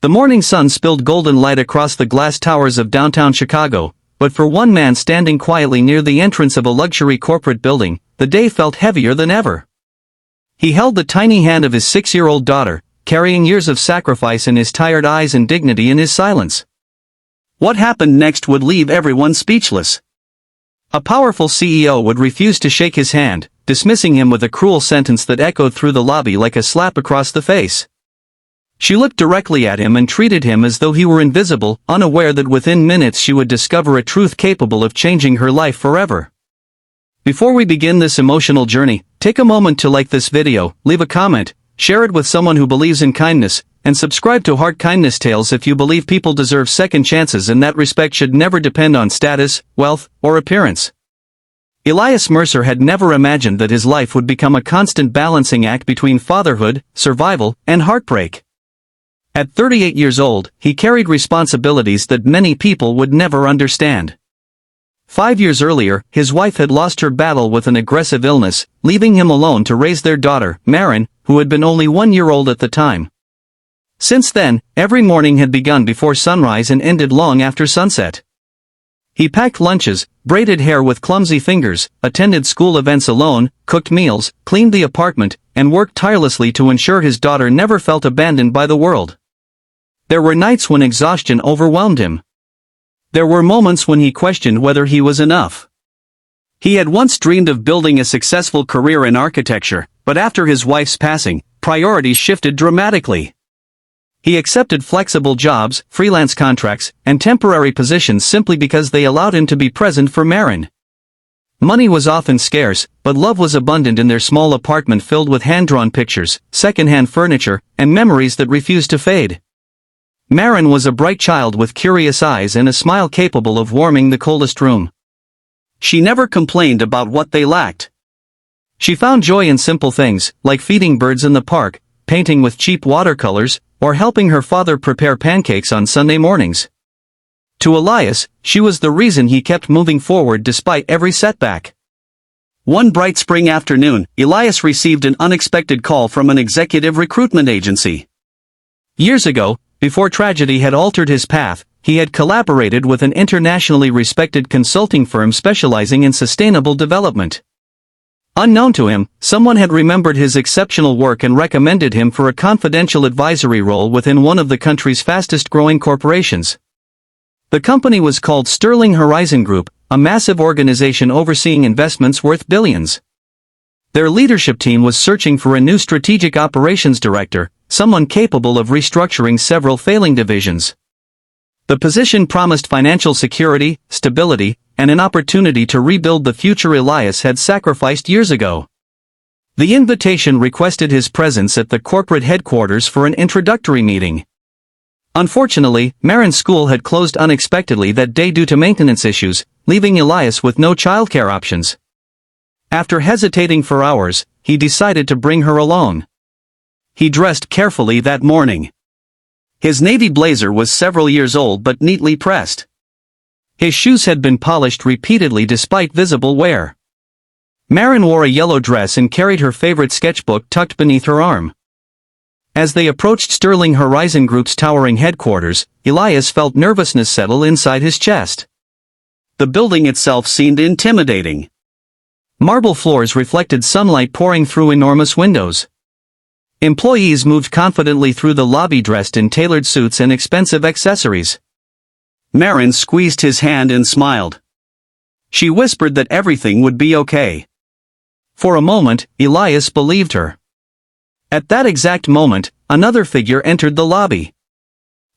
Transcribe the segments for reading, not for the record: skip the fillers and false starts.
The morning sun spilled golden light across the glass towers of downtown Chicago, but for one man standing quietly near the entrance of a luxury corporate building, the day felt heavier than ever. He held the tiny hand of his 6-year-old daughter, carrying years of sacrifice in his tired eyes and dignity in his silence. What happened next would leave everyone speechless. A powerful CEO would refuse to shake his hand, dismissing him with a cruel sentence that echoed through the lobby like a slap across the face. She looked directly at him and treated him as though he were invisible, unaware that within minutes she would discover a truth capable of changing her life forever. Before we begin this emotional journey, take a moment to like this video, leave a comment, share it with someone who believes in kindness, and subscribe to Heart Kindness Tales if you believe people deserve second chances and that respect should never depend on status, wealth, or appearance. Elias Mercer had never imagined that his life would become a constant balancing act between fatherhood, survival, and heartbreak. At 38 years old, he carried responsibilities that many people would never understand. 5 years earlier, his wife had lost her battle with an aggressive illness, leaving him alone to raise their daughter, Marin, who had been only 1 year old at the time. Since then, every morning had begun before sunrise and ended long after sunset. He packed lunches, braided hair with clumsy fingers, attended school events alone, cooked meals, cleaned the apartment, and worked tirelessly to ensure his daughter never felt abandoned by the world. There were nights when exhaustion overwhelmed him. There were moments when he questioned whether he was enough. He had once dreamed of building a successful career in architecture, but after his wife's passing, priorities shifted dramatically. He accepted flexible jobs, freelance contracts, and temporary positions simply because they allowed him to be present for Marin. Money was often scarce, but love was abundant in their small apartment filled with hand-drawn pictures, second-hand furniture, and memories that refused to fade. Marin was a bright child with curious eyes and a smile capable of warming the coldest room. She never complained about what they lacked. She found joy in simple things, like feeding birds in the park, painting with cheap watercolors, or helping her father prepare pancakes on Sunday mornings. To Elias, she was the reason he kept moving forward despite every setback. One bright spring afternoon, Elias received an unexpected call from an executive recruitment agency. Years ago, before tragedy had altered his path, he had collaborated with an internationally respected consulting firm specializing in sustainable development. Unknown to him, someone had remembered his exceptional work and recommended him for a confidential advisory role within one of the country's fastest-growing corporations. The company was called Sterling Horizon Group, a massive organization overseeing investments worth billions. Their leadership team was searching for a new strategic operations director, someone capable of restructuring several failing divisions. The position promised financial security, stability, and an opportunity to rebuild the future Elias had sacrificed years ago. The invitation requested his presence at the corporate headquarters for an introductory meeting. Unfortunately, Marin's school had closed unexpectedly that day due to maintenance issues, leaving Elias with no childcare options. After hesitating for hours, he decided to bring her along. He dressed carefully that morning. His navy blazer was several years old but neatly pressed. His shoes had been polished repeatedly despite visible wear. Marin wore a yellow dress and carried her favorite sketchbook tucked beneath her arm. As they approached Sterling Horizon Group's towering headquarters, Elias felt nervousness settle inside his chest. The building itself seemed intimidating. Marble floors reflected sunlight pouring through enormous windows. Employees moved confidently through the lobby dressed in tailored suits and expensive accessories. Marin squeezed his hand and smiled. She whispered that everything would be okay. For a moment, Elias believed her. At that exact moment, another figure entered the lobby.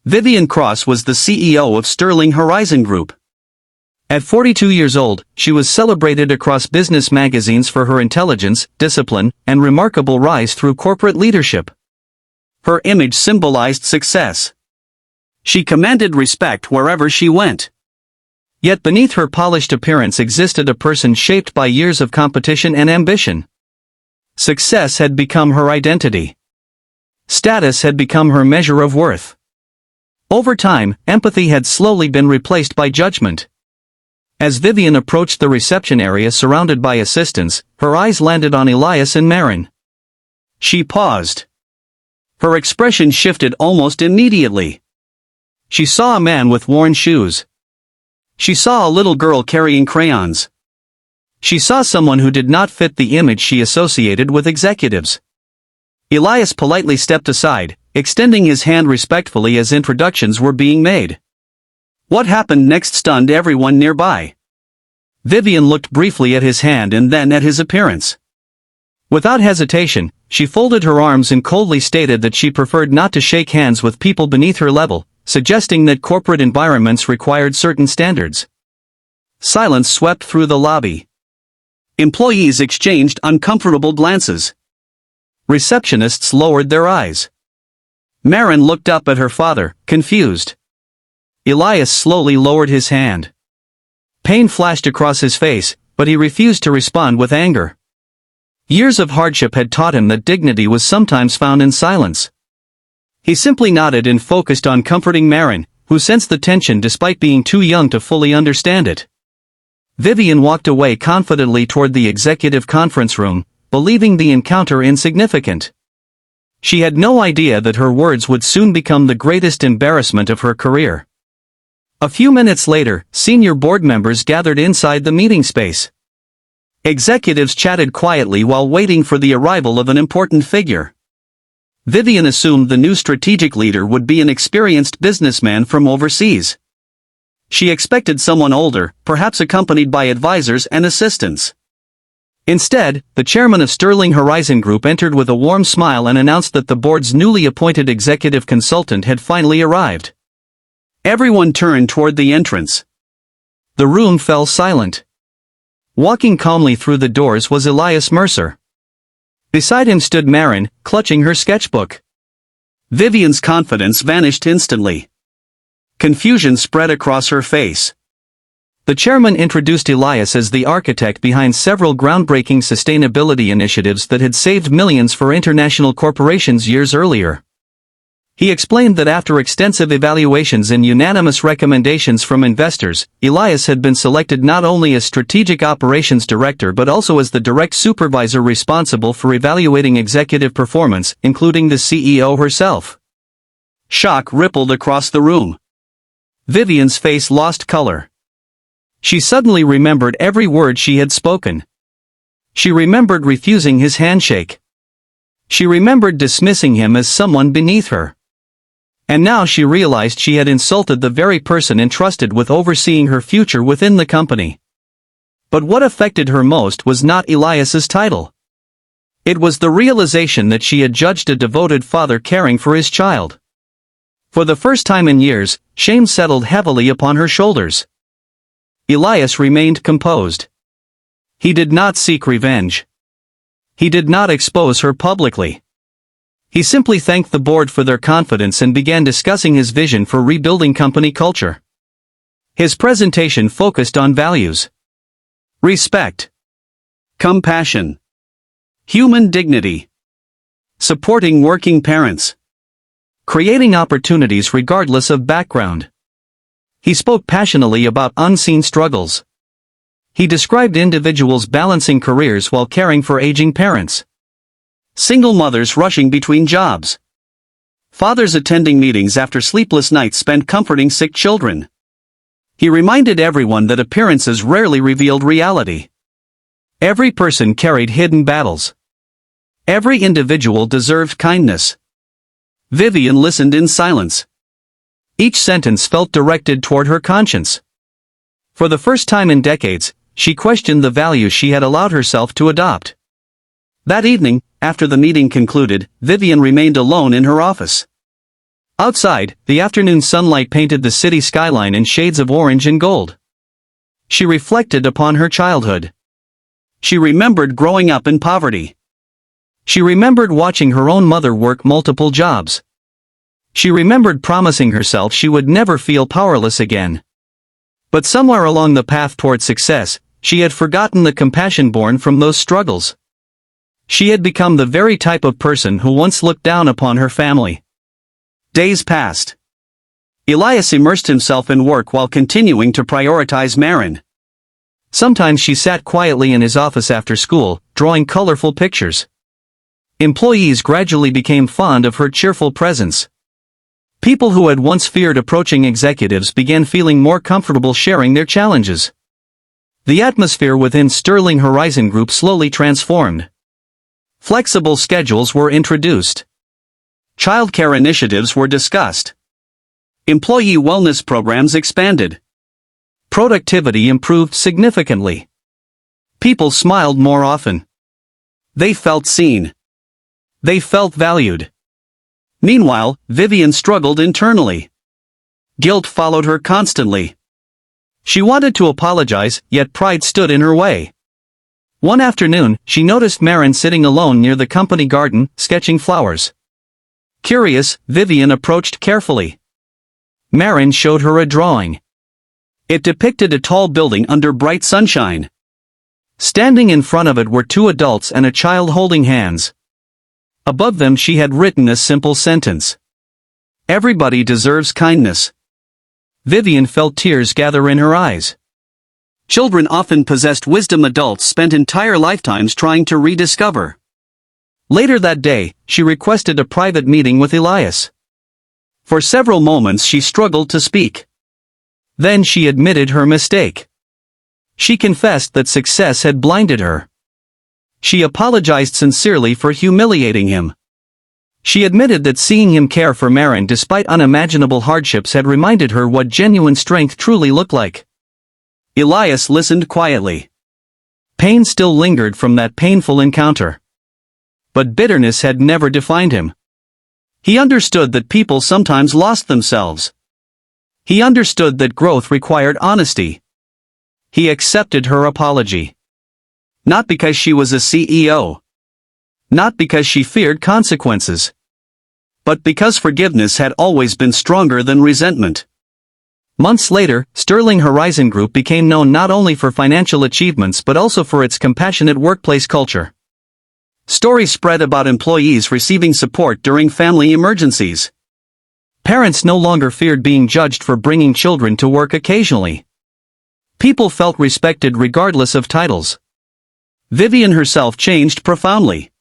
Vivian Cross was the CEO of Sterling Horizon Group. At 42 years old, she was celebrated across business magazines for her intelligence, discipline, and remarkable rise through corporate leadership. Her image symbolized success. She commanded respect wherever she went. Yet beneath her polished appearance existed a person shaped by years of competition and ambition. Success had become her identity. Status had become her measure of worth. Over time, empathy had slowly been replaced by judgment. As Vivian approached the reception area surrounded by assistants, her eyes landed on Elias and Marin. She paused. Her expression shifted almost immediately. She saw a man with worn shoes. She saw a little girl carrying crayons. She saw someone who did not fit the image she associated with executives. Elias politely stepped aside, extending his hand respectfully as introductions were being made. What happened next stunned everyone nearby. Vivian looked briefly at his hand and then at his appearance. Without hesitation, she folded her arms and coldly stated that she preferred not to shake hands with people beneath her level, suggesting that corporate environments required certain standards. Silence swept through the lobby. Employees exchanged uncomfortable glances. Receptionists lowered their eyes. Marin looked up at her father, confused. Elias slowly lowered his hand. Pain flashed across his face, but he refused to respond with anger. Years of hardship had taught him that dignity was sometimes found in silence. He simply nodded and focused on comforting Marin, who sensed the tension despite being too young to fully understand it. Vivian walked away confidently toward the executive conference room, believing the encounter insignificant. She had no idea that her words would soon become the greatest embarrassment of her career. A few minutes later, senior board members gathered inside the meeting space. Executives chatted quietly while waiting for the arrival of an important figure. Vivian assumed the new strategic leader would be an experienced businessman from overseas. She expected someone older, perhaps accompanied by advisors and assistants. Instead, the chairman of Sterling Horizon Group entered with a warm smile and announced that the board's newly appointed executive consultant had finally arrived. Everyone turned toward the entrance. The room fell silent. Walking calmly through the doors was Elias Mercer. Beside him stood Marin, clutching her sketchbook. Vivian's confidence vanished instantly. Confusion spread across her face. The chairman introduced Elias as the architect behind several groundbreaking sustainability initiatives that had saved millions for international corporations years earlier. He explained that after extensive evaluations and unanimous recommendations from investors, Elias had been selected not only as strategic operations director but also as the direct supervisor responsible for evaluating executive performance, including the CEO herself. Shock rippled across the room. Vivian's face lost color. She suddenly remembered every word she had spoken. She remembered refusing his handshake. She remembered dismissing him as someone beneath her. And now she realized she had insulted the very person entrusted with overseeing her future within the company. But what affected her most was not Elias's title. It was the realization that she had judged a devoted father caring for his child. For the first time in years, shame settled heavily upon her shoulders. Elias remained composed. He did not seek revenge. He did not expose her publicly. He simply thanked the board for their confidence and began discussing his vision for rebuilding company culture. His presentation focused on values: respect, compassion, human dignity, supporting working parents, creating opportunities regardless of background. He spoke passionately about unseen struggles. He described individuals balancing careers while caring for aging parents. Single mothers rushing between jobs. Fathers attending meetings after sleepless nights spent comforting sick children. He reminded everyone that appearances rarely revealed reality. Every person carried hidden battles. Every individual deserved kindness. Vivian listened in silence. Each sentence felt directed toward her conscience. For the first time in decades, she questioned the values she had allowed herself to adopt. That evening, after the meeting concluded, Vivian remained alone in her office. Outside, the afternoon sunlight painted the city skyline in shades of orange and gold. She reflected upon her childhood. She remembered growing up in poverty. She remembered watching her own mother work multiple jobs. She remembered promising herself she would never feel powerless again. But somewhere along the path toward success, she had forgotten the compassion born from those struggles. She had become the very type of person who once looked down upon her family. Days passed. Elias immersed himself in work while continuing to prioritize Marin. Sometimes she sat quietly in his office after school, drawing colorful pictures. Employees gradually became fond of her cheerful presence. People who had once feared approaching executives began feeling more comfortable sharing their challenges. The atmosphere within Sterling Horizon Group slowly transformed. Flexible schedules were introduced. Childcare initiatives were discussed. Employee wellness programs expanded. Productivity improved significantly. People smiled more often. They felt seen. They felt valued. Meanwhile, Vivian struggled internally. Guilt followed her constantly. She wanted to apologize, yet pride stood in her way. One afternoon, she noticed Marin sitting alone near the company garden, sketching flowers. Curious, Vivian approached carefully. Marin showed her a drawing. It depicted a tall building under bright sunshine. Standing in front of it were two adults and a child holding hands. Above them she had written a simple sentence. Everybody deserves kindness. Vivian felt tears gather in her eyes. Children often possessed wisdom adults spent entire lifetimes trying to rediscover. Later that day, she requested a private meeting with Elias. For several moments she struggled to speak. Then she admitted her mistake. She confessed that success had blinded her. She apologized sincerely for humiliating him. She admitted that seeing him care for Marin despite unimaginable hardships had reminded her what genuine strength truly looked like. Elias listened quietly. Pain still lingered from that painful encounter. But bitterness had never defined him. He understood that people sometimes lost themselves. He understood that growth required honesty. He accepted her apology. Not because she was a CEO. Not because she feared consequences. But because forgiveness had always been stronger than resentment. Months later, Sterling Horizon Group became known not only for financial achievements but also for its compassionate workplace culture. Stories spread about employees receiving support during family emergencies. Parents no longer feared being judged for bringing children to work occasionally. People felt respected regardless of titles. Vivian herself changed profoundly.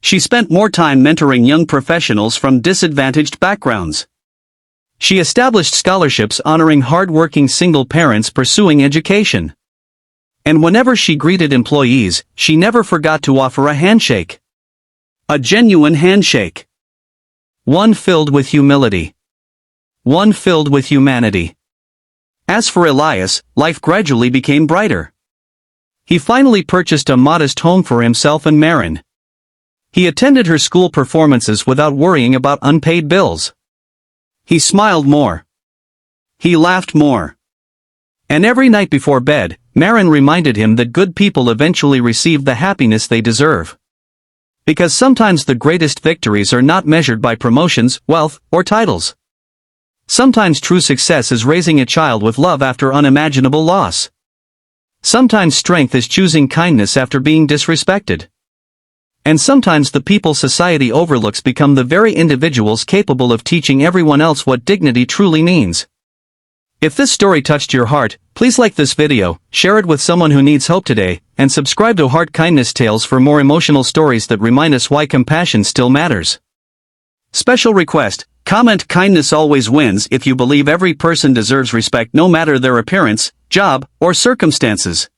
She spent more time mentoring young professionals from disadvantaged backgrounds. She established scholarships honoring hard-working single parents pursuing education. And whenever she greeted employees, she never forgot to offer a handshake. A genuine handshake. One filled with humility. One filled with humanity. As for Elias, life gradually became brighter. He finally purchased a modest home for himself and Marin. He attended her school performances without worrying about unpaid bills. He smiled more. He laughed more. And every night before bed, Marin reminded him that good people eventually receive the happiness they deserve. Because sometimes the greatest victories are not measured by promotions, wealth, or titles. Sometimes true success is raising a child with love after unimaginable loss. Sometimes strength is choosing kindness after being disrespected. And sometimes the people society overlooks become the very individuals capable of teaching everyone else what dignity truly means. If this story touched your heart, please like this video, share it with someone who needs hope today, and subscribe to Heart Kindness Tales for more emotional stories that remind us why compassion still matters. Special request, comment "Kindness always wins" if you believe every person deserves respect no matter their appearance, job, or circumstances.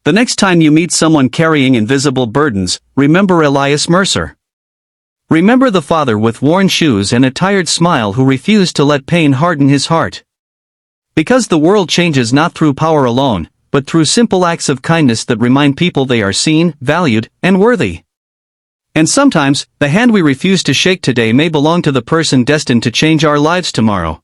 The next time you meet someone carrying invisible burdens, remember Elias Mercer. Remember the father with worn shoes and a tired smile who refused to let pain harden his heart. Because the world changes not through power alone, but through simple acts of kindness that remind people they are seen, valued, and worthy. And sometimes, the hand we refuse to shake today may belong to the person destined to change our lives tomorrow.